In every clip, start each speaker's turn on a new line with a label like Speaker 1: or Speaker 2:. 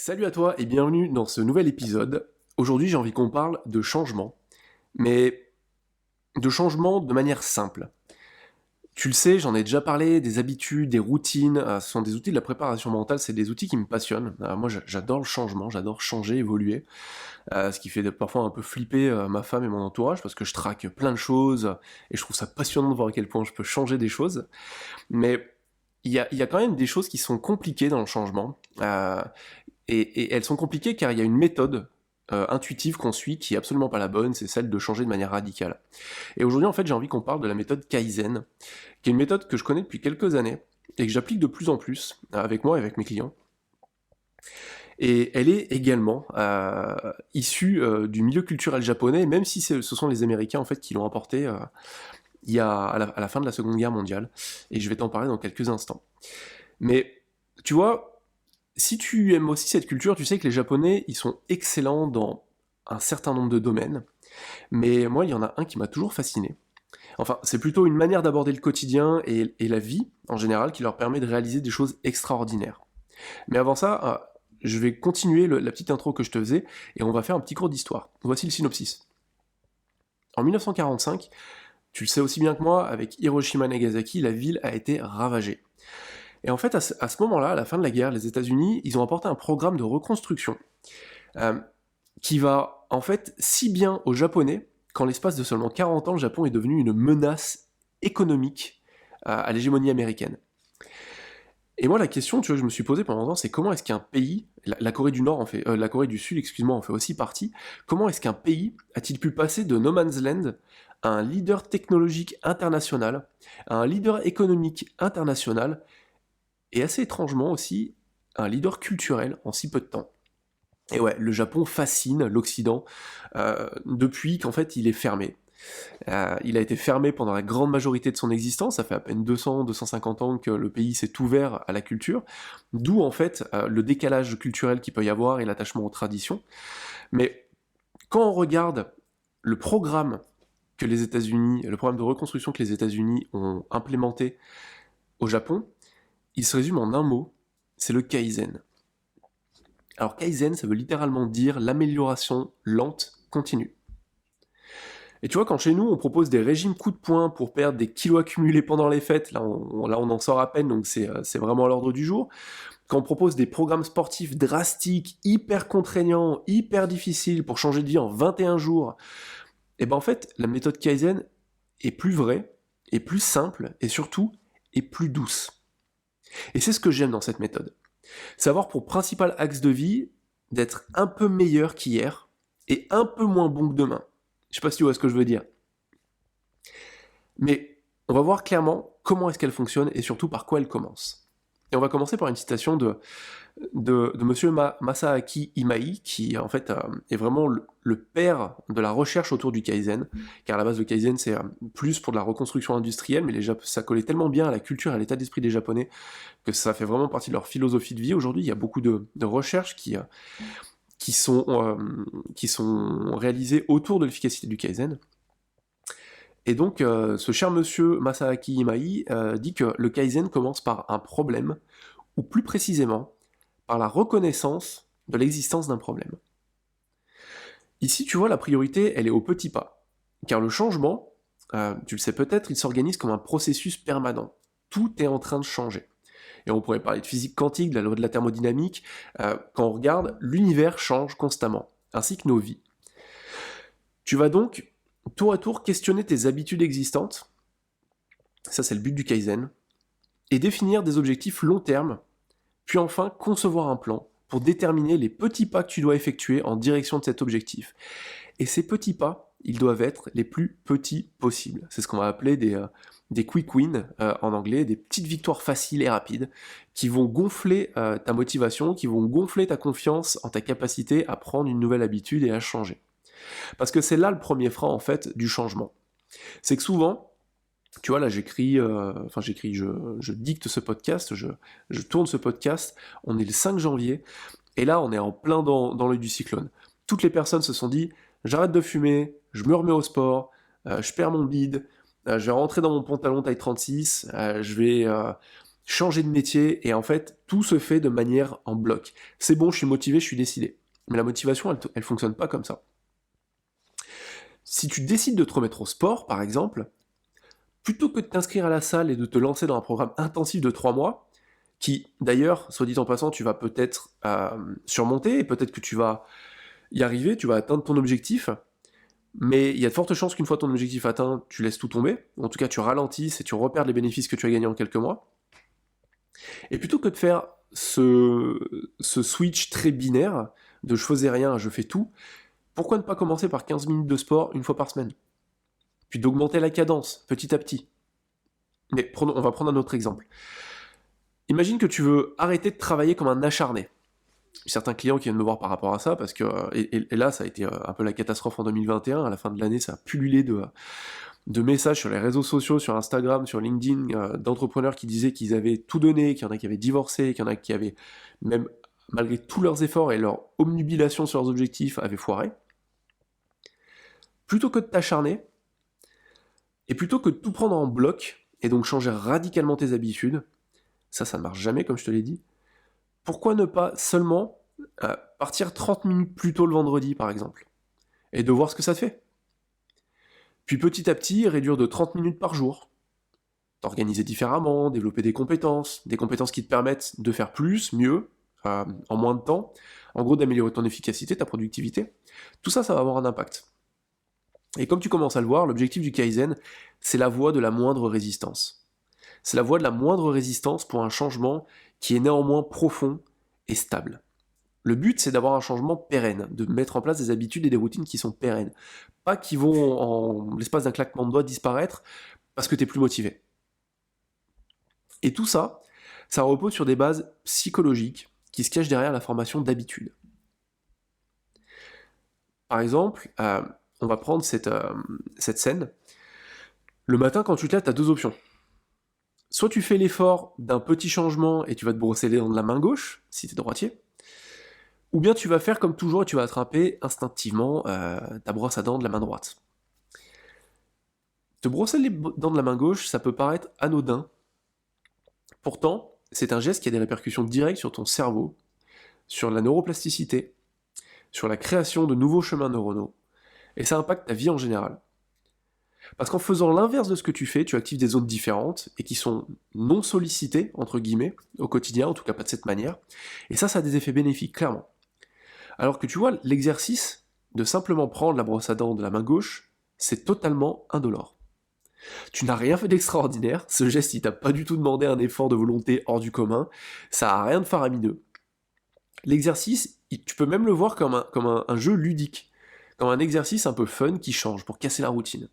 Speaker 1: Salut à toi et bienvenue dans ce nouvel épisode. Aujourd'hui, j'ai envie qu'on parle de changement, mais de changement de manière simple. Tu le sais, j'en ai déjà parlé, des habitudes, des routines, ce sont des outils de la préparation mentale, c'est des outils qui me passionnent. Moi, j'adore le changement, j'adore changer, évoluer, ce qui fait parfois un peu flipper ma femme et mon entourage, parce que je traque plein de choses, et je trouve ça passionnant de voir à quel point je peux changer des choses. Mais il y a quand même des choses qui sont compliquées dans le changement, et elles sont compliquées car il y a une méthode intuitive qu'on suit qui est absolument pas la bonne, c'est celle de changer de manière radicale. Et aujourd'hui, en fait, j'ai envie qu'on parle de la méthode Kaizen, qui est une méthode que je connais depuis quelques années et que j'applique de plus en plus avec moi et avec mes clients. Et elle est également issue du milieu culturel japonais, même si ce sont les Américains en fait qui l'ont apporté il y a à la fin de la Seconde Guerre mondiale. Et je vais t'en parler dans quelques instants. Mais tu vois, si tu aimes aussi cette culture, tu sais que les Japonais, ils sont excellents dans un certain nombre de domaines, mais moi, il y en a un qui m'a toujours fasciné. Enfin, c'est plutôt une manière d'aborder le quotidien et la vie, en général, qui leur permet de réaliser des choses extraordinaires. Mais avant ça, je vais continuer la petite intro que je te faisais, et on va faire un petit cours d'histoire. Voici le synopsis. En 1945, tu le sais aussi bien que moi, avec Hiroshima et Nagasaki, la ville a été ravagée. Et en fait, à ce moment-là, à la fin de la guerre, les États-Unis, ils ont apporté un programme de reconstruction euh, qui va en fait si bien aux Japonais qu'en l'espace de seulement 40 ans, le Japon est devenu une menace économique à l'hégémonie américaine. Et moi, la question, tu vois, je me suis posée pendant longtemps, c'est comment est-ce qu'un pays, la Corée du Nord en fait, la Corée du Sud, excuse-moi, en fait aussi partie, comment est-ce qu'un pays a-t-il pu passer de no man's land à un leader technologique international, à un leader économique international, et assez étrangement aussi, un leader culturel en si peu de temps. Et ouais, le Japon fascine l'Occident depuis qu'en fait il est fermé. Il a été fermé pendant la grande majorité de son existence, ça fait à peine 200-250 ans que le pays s'est ouvert à la culture, d'où en fait le décalage culturel qu'il peut y avoir et l'attachement aux traditions. Mais quand on regarde le programme que les États-Unis, le programme de reconstruction que les États-Unis ont implémenté au Japon, il se résume en un mot, c'est le Kaizen. Alors Kaizen, ça veut littéralement dire l'amélioration lente, continue. Et tu vois, quand chez nous, on propose des régimes coup de poing pour perdre des kilos accumulés pendant les fêtes, là on en sort à peine, donc c'est vraiment à l'ordre du jour. Quand on propose des programmes sportifs drastiques, hyper contraignants, hyper difficiles pour changer de vie en 21 jours, et ben en fait, la méthode Kaizen est plus vraie, est plus simple, et surtout, est plus douce. Et c'est ce que j'aime dans cette méthode. C'est avoir pour principal axe de vie d'être un peu meilleur qu'hier et un peu moins bon que demain. Je sais pas si tu vois ce que je veux dire. Mais on va voir clairement comment est-ce qu'elle fonctionne et surtout par quoi elle commence. Et on va commencer par une citation de monsieur Masaaki Imai, qui en fait est vraiment le père de la recherche autour du Kaizen, car à la base le Kaizen c'est plus pour de la reconstruction industrielle, mais ça collait tellement bien à la culture et à l'état d'esprit des Japonais que ça fait vraiment partie de leur philosophie de vie. Aujourd'hui, il y a beaucoup de recherches qui sont réalisées autour de l'efficacité du Kaizen. Et donc, ce cher monsieur Masaaki Imai dit que le Kaizen commence par un problème, ou plus précisément, par la reconnaissance de l'existence d'un problème. Ici, tu vois, la priorité, elle est au petit pas. Car le changement, tu le sais peut-être, il s'organise comme un processus permanent. Tout est en train de changer. Et on pourrait parler de physique quantique, de la loi de la thermodynamique. Quand on regarde, l'univers change constamment, ainsi que nos vies. Tu vas donc, tour à tour, questionner tes habitudes existantes, ça c'est le but du Kaizen, et définir des objectifs long terme, puis enfin concevoir un plan pour déterminer les petits pas que tu dois effectuer en direction de cet objectif. Et ces petits pas, ils doivent être les plus petits possibles. C'est ce qu'on va appeler des quick wins en anglais, des petites victoires faciles et rapides qui vont gonfler ta motivation, qui vont gonfler ta confiance en ta capacité à prendre une nouvelle habitude et à changer. Parce que c'est là le premier frein en fait du changement. C'est que souvent, tu vois là je dicte ce podcast, je tourne ce podcast, on est le 5 janvier, et là on est en plein dans l'œil du cyclone. Toutes les personnes se sont dit, j'arrête de fumer, je me remets au sport, je perds mon bide, je vais rentrer dans mon pantalon taille 36, changer de métier, et en fait, tout se fait de manière en bloc. C'est bon, je suis motivé, je suis décidé. Mais la motivation, elle fonctionne pas comme ça. Si tu décides de te remettre au sport, par exemple, plutôt que de t'inscrire à la salle et de te lancer dans un programme intensif de 3 mois, qui, d'ailleurs, soit dit en passant, tu vas peut-être surmonter, et peut-être que tu vas y arriver, tu vas atteindre ton objectif, mais il y a de fortes chances qu'une fois ton objectif atteint, tu laisses tout tomber, en tout cas tu ralentisses et tu repères les bénéfices que tu as gagnés en quelques mois. Et plutôt que de faire ce switch très binaire, de je faisais rien à je fais tout, pourquoi ne pas commencer par 15 minutes de sport une fois par semaine? Puis d'augmenter la cadence, petit à petit. Mais on va prendre un autre exemple. Imagine que tu veux arrêter de travailler comme un acharné. Certains clients qui viennent me voir par rapport à ça, parce que, et là ça a été un peu la catastrophe en 2021, à la fin de l'année ça a pullulé de messages sur les réseaux sociaux, sur Instagram, sur LinkedIn, d'entrepreneurs qui disaient qu'ils avaient tout donné, qu'il y en a qui avaient divorcé, qu'il y en a qui avaient, même malgré tous leurs efforts et leur omnubilation sur leurs objectifs, avaient foiré. Plutôt que de t'acharner, et plutôt que de tout prendre en bloc, et donc changer radicalement tes habitudes, ça ne marche jamais comme je te l'ai dit, pourquoi ne pas seulement partir 30 minutes plus tôt le vendredi par exemple, et de voir ce que ça te fait. Puis petit à petit, réduire de 30 minutes par jour, t'organiser différemment, développer des compétences qui te permettent de faire plus, mieux, en moins de temps, en gros d'améliorer ton efficacité, ta productivité. Tout ça, ça va avoir un impact. Et comme tu commences à le voir, l'objectif du Kaizen, c'est la voie de la moindre résistance. C'est la voie de la moindre résistance pour un changement qui est néanmoins profond et stable. Le but, c'est d'avoir un changement pérenne, de mettre en place des habitudes et des routines qui sont pérennes. Pas qui vont, en l'espace d'un claquement de doigts, disparaître parce que tu es plus motivé. Et tout ça, ça repose sur des bases psychologiques qui se cachent derrière la formation d'habitudes. Par exemple, on va prendre cette scène. Le matin, quand tu te lèves, tu as deux options. Soit tu fais l'effort d'un petit changement et tu vas te brosser les dents de la main gauche, si tu es droitier, ou bien tu vas faire comme toujours et tu vas attraper instinctivement ta brosse à dents de la main droite. Te brosser les dents de la main gauche, ça peut paraître anodin. Pourtant, c'est un geste qui a des répercussions directes sur ton cerveau, sur la neuroplasticité, sur la création de nouveaux chemins neuronaux, et ça impacte ta vie en général. Parce qu'en faisant l'inverse de ce que tu fais, tu actives des zones différentes et qui sont non sollicitées, entre guillemets, au quotidien, en tout cas pas de cette manière, et ça a des effets bénéfiques, clairement. Alors que tu vois, l'exercice de simplement prendre la brosse à dents de la main gauche, c'est totalement indolore. Tu n'as rien fait d'extraordinaire, ce geste il t'a pas du tout demandé un effort de volonté hors du commun, ça a rien de faramineux. L'exercice, tu peux même le voir comme un jeu ludique, comme un exercice un peu fun qui change pour casser la routine.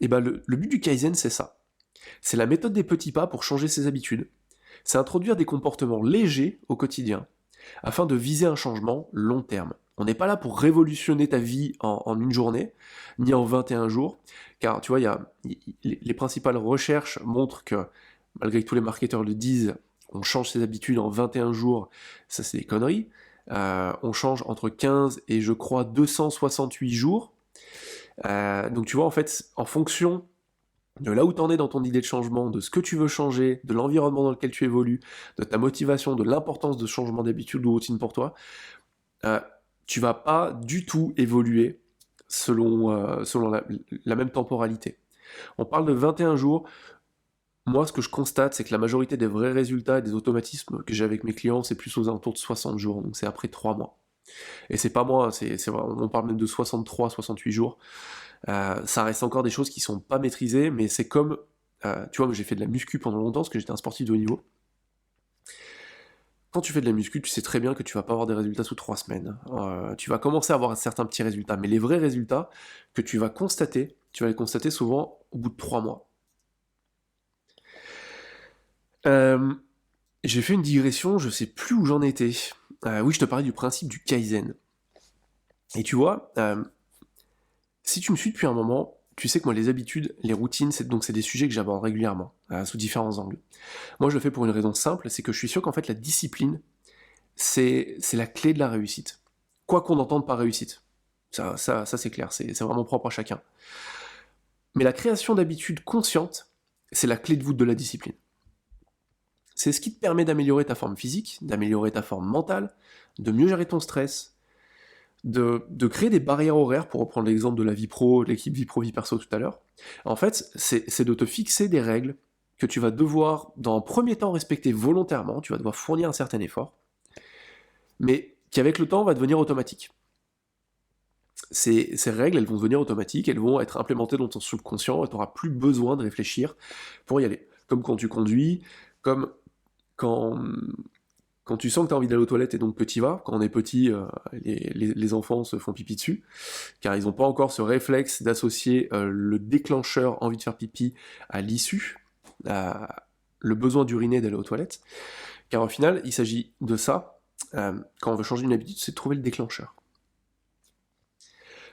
Speaker 1: Et ben le but du Kaizen c'est ça. C'est la méthode des petits pas pour changer ses habitudes. C'est introduire des comportements légers au quotidien, afin de viser un changement long terme. On n'est pas là pour révolutionner ta vie en une journée, ni en 21 jours, car tu vois, les principales recherches montrent que, malgré que tous les marketeurs le disent, on change ses habitudes en 21 jours, ça c'est des conneries. On change entre 15 et je crois 268 jours. Donc tu vois, en fait, en fonction de là où tu en es dans ton idée de changement, de ce que tu veux changer, de l'environnement dans lequel tu évolues, de ta motivation, de l'importance de ce changement d'habitude ou de routine pour toi, tu vas pas du tout évoluer selon la même temporalité. On parle de 21 jours. Moi, ce que je constate, c'est que la majorité des vrais résultats et des automatismes que j'ai avec mes clients, c'est plus aux alentours de 60 jours, donc c'est après 3 mois. Et c'est pas moi, on parle même de 63, 68 jours. Ça reste encore des choses qui sont pas maîtrisées, mais c'est comme, tu vois, j'ai fait de la muscu pendant longtemps, parce que j'étais un sportif de haut niveau. Quand tu fais de la muscu, tu sais très bien que tu vas pas avoir des résultats sous 3 semaines. Tu vas commencer à avoir certains petits résultats, mais les vrais résultats que tu vas les constater souvent au bout de 3 mois. J'ai fait une digression, je sais plus où j'en étais. Oui, je te parlais du principe du Kaizen. Et tu vois, si tu me suis depuis un moment, tu sais que moi les habitudes, les routines, c'est des sujets que j'aborde régulièrement, sous différents angles. Moi je le fais pour une raison simple, c'est que je suis sûr qu'en fait la discipline, c'est la clé de la réussite. Quoi qu'on entende par réussite. Ça c'est clair, c'est vraiment propre à chacun. Mais la création d'habitudes conscientes, c'est la clé de voûte de la discipline. C'est ce qui te permet d'améliorer ta forme physique, d'améliorer ta forme mentale, de mieux gérer ton stress, de créer des barrières horaires, pour reprendre l'exemple de la vie pro, de l'équipe vie pro, vie perso tout à l'heure. En fait, c'est de te fixer des règles que tu vas devoir, dans un premier temps, respecter volontairement, tu vas devoir fournir un certain effort, mais qui avec le temps va devenir automatique. Ces règles, elles vont devenir automatiques, elles vont être implémentées dans ton subconscient, et tu n'auras plus besoin de réfléchir pour y aller. Comme quand tu conduis, comme quand, quand tu sens que tu as envie d'aller aux toilettes et donc que tu y vas. Quand on est petit, les enfants se font pipi dessus, car ils n'ont pas encore ce réflexe d'associer le déclencheur envie de faire pipi à l'issue, à le besoin d'uriner, d'aller aux toilettes. Car au final, il s'agit de ça, quand on veut changer une habitude, c'est de trouver le déclencheur.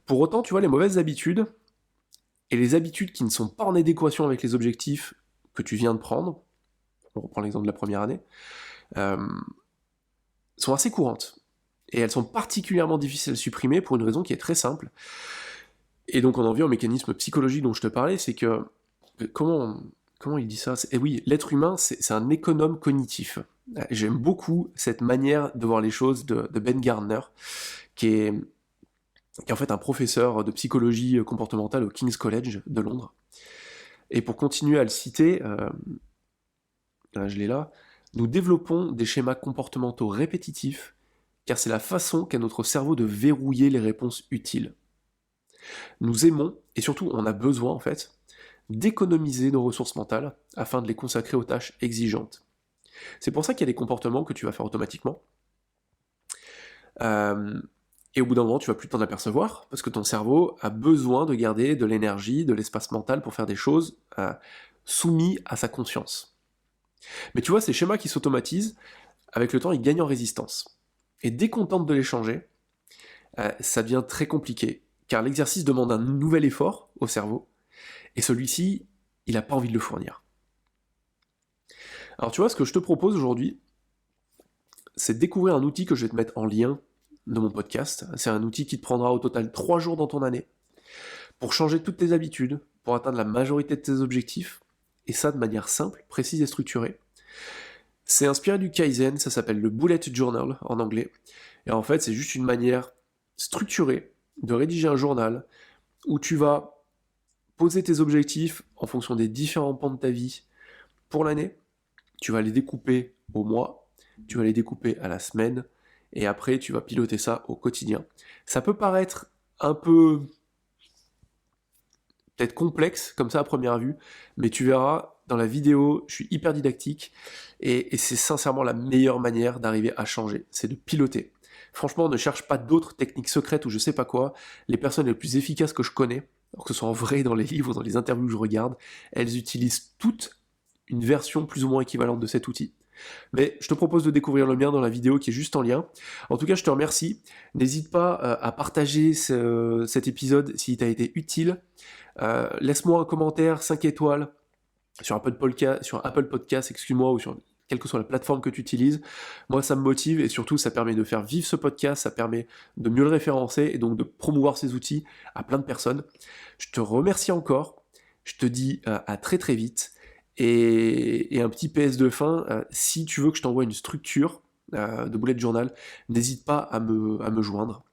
Speaker 1: Pour autant, tu vois, les mauvaises habitudes, et les habitudes qui ne sont pas en adéquation avec les objectifs que tu viens de prendre, on reprend l'exemple de la première année, sont assez courantes. Et elles sont particulièrement difficiles à supprimer pour une raison qui est très simple. Et donc on en vient au mécanisme psychologique dont je te parlais, c'est que... Comment il dit ça ? Et oui, l'être humain, c'est un économe cognitif. J'aime beaucoup cette manière de voir les choses de Ben Gardner, qui est en fait un professeur de psychologie comportementale au King's College de Londres. Et pour continuer à le citer, je l'ai là, nous développons des schémas comportementaux répétitifs, car c'est la façon qu'a notre cerveau de verrouiller les réponses utiles. Nous aimons, et surtout on a besoin en fait, d'économiser nos ressources mentales afin de les consacrer aux tâches exigeantes. C'est pour ça qu'il y a des comportements que tu vas faire automatiquement, et au bout d'un moment, tu vas plus t'en apercevoir, parce que ton cerveau a besoin de garder de l'énergie, de l'espace mental pour faire des choses soumis à sa conscience. Mais tu vois, ces schémas qui s'automatisent, avec le temps, ils gagnent en résistance. Et dès qu'on tente de les changer, ça devient très compliqué, car l'exercice demande un nouvel effort au cerveau, et celui-ci, il n'a pas envie de le fournir. Alors tu vois, ce que je te propose aujourd'hui, c'est de découvrir un outil que je vais te mettre en lien de mon podcast. C'est un outil qui te prendra au total 3 jours dans ton année, pour changer toutes tes habitudes, pour atteindre la majorité de tes objectifs, et ça de manière simple, précise et structurée. C'est inspiré du Kaizen, ça s'appelle le Bullet Journal en anglais, et en fait c'est juste une manière structurée de rédiger un journal où tu vas poser tes objectifs en fonction des différents pans de ta vie pour l'année, tu vas les découper au mois, tu vas les découper à la semaine, et après tu vas piloter ça au quotidien. Ça peut paraître un peu peut-être complexe comme ça à première vue, mais tu verras dans la vidéo, je suis hyper didactique, et c'est sincèrement la meilleure manière d'arriver à changer, c'est de piloter. Franchement, ne cherche pas d'autres techniques secrètes ou je sais pas quoi. Les personnes les plus efficaces que je connais, alors que ce soit en vrai, dans les livres, dans les interviews que je regarde, elles utilisent toutes une version plus ou moins équivalente de cet outil. Mais je te propose de découvrir le mien dans la vidéo qui est juste en lien. En tout cas, je te remercie. N'hésite pas à partager cet épisode s'il t'a été utile. Laisse-moi un commentaire, 5 étoiles, sur Apple Podcast, excuse-moi, ou sur quelle que soit la plateforme que tu utilises. Moi, ça me motive et surtout, ça permet de faire vivre ce podcast, ça permet de mieux le référencer et donc de promouvoir ces outils à plein de personnes. Je te remercie encore. Je te dis à très très vite. Et un petit PS de fin, si tu veux que je t'envoie une structure de bullet journal, n'hésite pas à me joindre.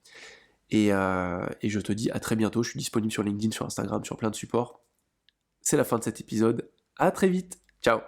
Speaker 1: Et je te dis à très bientôt. Je suis disponible sur LinkedIn, sur Instagram, sur plein de supports. C'est la fin de cet épisode. À très vite. Ciao.